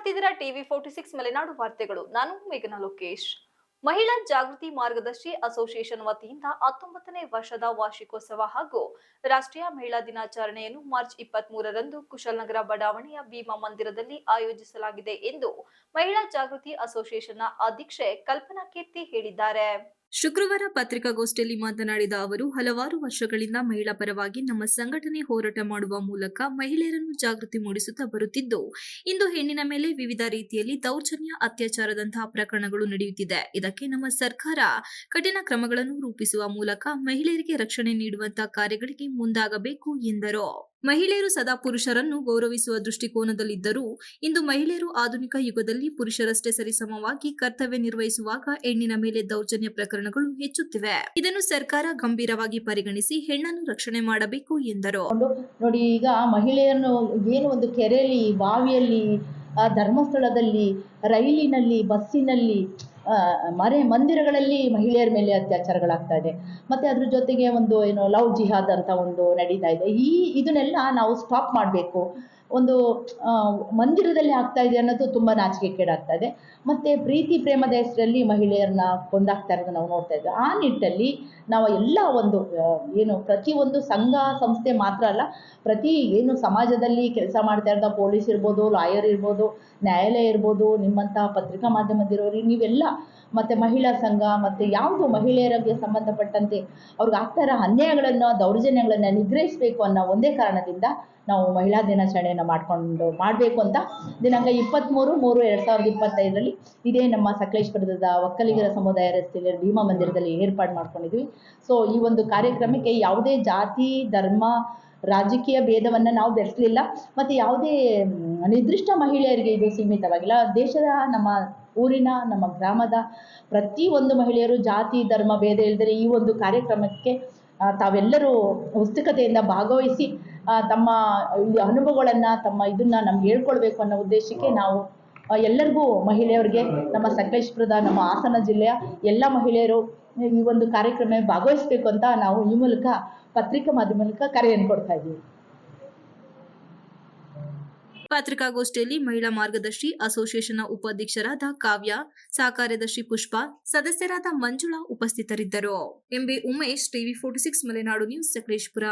ನೋಡ್ತಿದ್ದೀರಾ ಟಿವಿ46 ಮಲೆನಾಡು ವಾರ್ತೆಗಳು. ನಾನು ಮೇಘನಾ ಲೋಕೇಶ್. ಮಹಿಳಾ ಜಾಗೃತಿ ಮಾರ್ಗದರ್ಶಿ ಅಸೋಸಿಯೇಷನ್ ವತಿಯಿಂದ 19ನೇ ವರ್ಷದ ವಾರ್ಷಿಕೋತ್ಸವ ಹಾಗೂ ರಾಷ್ಟ್ರೀಯ ಮಹಿಳಾ ದಿನಾಚರಣೆಯನ್ನು ಮಾರ್ಚ್ 23ರಂದು ಕುಶಾಲನಗರ ಬಡಾವಣೆಯ ಭೀಮಾ ಮಂದಿರದಲ್ಲಿ ಆಯೋಜಿಸಲಾಗಿದೆ ಎಂದು ಮಹಿಳಾ ಜಾಗೃತಿ ಅಸೋಸಿಯೇಷನ್ನ ಅಧ್ಯಕ್ಷೆ ಕಲ್ಪನಾ ಕೀರ್ತಿ ಹೇಳಿದ್ದಾರೆ. ಶುಕ್ರವಾರ ಪತ್ರಿಕಾಗೋಷ್ಠಿಯಲ್ಲಿ ಮಾತನಾಡಿದ ಅವರು, ಹಲವಾರು ವರ್ಷಗಳಿಂದ ಮಹಿಳಾ ಪರವಾಗಿ ನಮ್ಮ ಸಂಘಟನೆ ಹೋರಾಟ ಮಾಡುವ ಮೂಲಕ ಮಹಿಳೆಯರನ್ನು ಜಾಗೃತಿ ಮೂಡಿಸುತ್ತಾ ಬರುತ್ತಿದ್ದು, ಇಂದು ಹೆಣ್ಣಿನ ಮೇಲೆ ವಿವಿಧ ರೀತಿಯಲ್ಲಿ ದೌರ್ಜನ್ಯ, ಅತ್ಯಾಚಾರದಂತಹ ಪ್ರಕರಣಗಳು ನಡೆಯುತ್ತಿದೆ. ಇದಕ್ಕೆ ನಮ್ಮ ಸರ್ಕಾರ ಕಠಿಣ ಕ್ರಮಗಳನ್ನು ರೂಪಿಸುವ ಮೂಲಕ ಮಹಿಳೆಯರಿಗೆ ರಕ್ಷಣೆ ನೀಡುವಂತಹ ಕಾರ್ಯಗಳಿಗೆ ಮುಂದಾಗಬೇಕು ಎಂದರು. ಮಹಿಳೆಯರು ಸದಾ ಪುರುಷರನ್ನು ಗೌರವಿಸುವ ದೃಷ್ಟಿಕೋನದಲ್ಲಿದ್ದರೂ ಇಂದು ಮಹಿಳೆಯರು ಆಧುನಿಕ ಯುಗದಲ್ಲಿ ಪುರುಷರಷ್ಟೇ ಸರಿಸಮವಾಗಿ ಕರ್ತವ್ಯ ನಿರ್ವಹಿಸುವಾಗ ಹೆಣ್ಣಿನ ಮೇಲೆ ದೌರ್ಜನ್ಯ ಪ್ರಕರಣಗಳು ಹೆಚ್ಚುತ್ತಿವೆ. ಇದನ್ನು ಸರ್ಕಾರ ಗಂಭೀರವಾಗಿ ಪರಿಗಣಿಸಿ ಹೆಣ್ಣನ್ನು ರಕ್ಷಣೆ ಮಾಡಬೇಕು ಎಂದರು. ನೋಡಿ, ಈಗ ಮಹಿಳೆಯರನ್ನು ಏನು ಒಂದು ಕೆರೆಯಲ್ಲಿ, ಬಾವಿಯಲ್ಲಿ, ಧರ್ಮಸ್ಥಳದಲ್ಲಿ, ರೈಲಿನಲ್ಲಿ, ಬಸ್ಸಿನಲ್ಲಿ, ಮಂದಿರಗಳಲ್ಲಿ ಮಹಿಳೆಯರ ಮೇಲೆ ಅತ್ಯಾಚಾರಗಳಾಗ್ತಾ ಇದೆ. ಮತ್ತು ಅದ್ರ ಜೊತೆಗೆ ಒಂದು ಲವ್ ಜಿಹಾದ್ ಅಂತ ಒಂದು ನಡೀತಾ ಇದೆ. ಇದನ್ನೆಲ್ಲ ನಾವು ಸ್ಟಾಪ್ ಮಾಡಬೇಕು. ಒಂದು ಮಂದಿರದಲ್ಲಿ ಆಗ್ತಾ ಇದೆ ಅನ್ನೋದು ತುಂಬ ನಾಚಿಕೆಗೇಡಾಗ್ತಾ ಇದೆ. ಮತ್ತು ಪ್ರೀತಿ ಪ್ರೇಮದ ಹೆಸರಲ್ಲಿ ಮಹಿಳೆಯರನ್ನ ಕೊಂದಾಗ್ತಾ ಇರೋದು ನಾವು ನೋಡ್ತಾ ಇದ್ದೀವಿ. ಆ ನಿಟ್ಟಲ್ಲಿ ನಾವು ಎಲ್ಲ ಒಂದು ಪ್ರತಿಯೊಂದು ಸಂಘ ಸಂಸ್ಥೆ ಮಾತ್ರ ಅಲ್ಲ, ಪ್ರತಿ ಸಮಾಜದಲ್ಲಿ ಕೆಲಸ ಮಾಡ್ತಾ ಇರೋದ ಪೊಲೀಸ್ ಇರ್ಬೋದು, ಲಾಯರ್ ಇರ್ಬೋದು, ನ್ಯಾಯಾಲಯ ಇರ್ಬೋದು, ನಿಮ್ಮಂಥ ಪತ್ರಿಕಾ ಮಾಧ್ಯಮದಿರೋರು, ನೀವೆಲ್ಲ ಮತ್ತು ಮಹಿಳಾ ಸಂಘ ಮತ್ತು ಯಾವುದು ಮಹಿಳೆಯರಿಗೆ ಸಂಬಂಧಪಟ್ಟಂತೆ ಅವ್ರಿಗೆ ಆಗ್ತಾ ಇರೋ ಅನ್ಯಾಯಗಳನ್ನು, ದೌರ್ಜನ್ಯಗಳನ್ನು ನಿಗ್ರಹಿಸಬೇಕು ಅನ್ನೋ ಒಂದೇ ಕಾರಣದಿಂದ ನಾವು ಮಹಿಳಾ ದಿನಾಚರಣೆಯನ್ನು ಮಾಡಬೇಕು ಅಂತ ದಿನಾಂಕ 23/3/2025ರಲ್ಲಿ ಇದೇ ನಮ್ಮ ಸಕಲೇಶಪುರದ ಒಕ್ಕಲಿಗರ ಸಮುದಾಯ ರಸ್ತೆಯಲ್ಲಿ ಭೀಮಾ ಮಂದಿರದಲ್ಲಿ ಏರ್ಪಾಡು ಮಾಡ್ಕೊಂಡಿದ್ವಿ. ಸೊ ಈ ಒಂದು ಕಾರ್ಯಕ್ರಮಕ್ಕೆ ಯಾವುದೇ ಜಾತಿ, ಧರ್ಮ, ರಾಜಕೀಯ ಭೇದವನ್ನು ನಾವು ಬೆರೆಸಲಿಲ್ಲ. ಮತ್ತು ಯಾವುದೇ ನಿರ್ದಿಷ್ಟ ಮಹಿಳೆಯರಿಗೆ ಇದು ಸೀಮಿತವಾಗಿಲ್ಲ. ದೇಶದ, ನಮ್ಮ ಊರಿನ, ನಮ್ಮ ಗ್ರಾಮದ ಪ್ರತಿಯೊಂದು ಮಹಿಳೆಯರು ಜಾತಿ, ಧರ್ಮ ಭೇದ ಇಲ್ಲದೆ ಈ ಒಂದು ಕಾರ್ಯಕ್ರಮಕ್ಕೆ ತಾವೆಲ್ಲರೂ ಉತ್ಸುಕತೆಯಿಂದ ಭಾಗವಹಿಸಿ ತಮ್ಮ ಅನುಭವಗಳನ್ನು, ಇದನ್ನು ನಮ್ಗೆ ಹೇಳ್ಕೊಳ್ಬೇಕು ಅನ್ನೋ ಉದ್ದೇಶಕ್ಕೆ ನಾವು ಎಲ್ಲರಿಗೂ ಮಹಿಳೆಯರಿಗೆ, ನಮ್ಮ ಸಕಲೇಶಪುರದ, ನಮ್ಮ ಹಾಸನ ಜಿಲ್ಲೆಯ ಎಲ್ಲ ಮಹಿಳೆಯರು ಈ ಒಂದು ಕಾರ್ಯಕ್ರಮ ಭಾಗವಹಿಸಬೇಕು ಅಂತ ನಾವು ಈ ಮೂಲಕ ಪತ್ರಿಕಾ ಮಾಧ್ಯಮ ಮೂಲಕ ಕರೆಯನ್ನು ಕೊಡ್ತಾ ಇದ್ದೀವಿ. ಪತ್ರಿಕಾಗೋಷ್ಠಿಯಲ್ಲಿ ಮಹಿಳಾ ಮಾರ್ಗದರ್ಶಿ ಅಸೋಸಿಯೇಷನ್ನ ಉಪಾಧ್ಯಕ್ಷರಾದ ಕಾವ್ಯ, ಸಹ ಕಾರ್ಯದರ್ಶಿ ಪುಷ್ಪ, ಸದಸ್ಯರಾದ ಮಂಜುಳಾ ಉಪಸ್ಥಿತರಿದ್ದರು. MB Umesh, TV Malenadu news, Sakleshpur.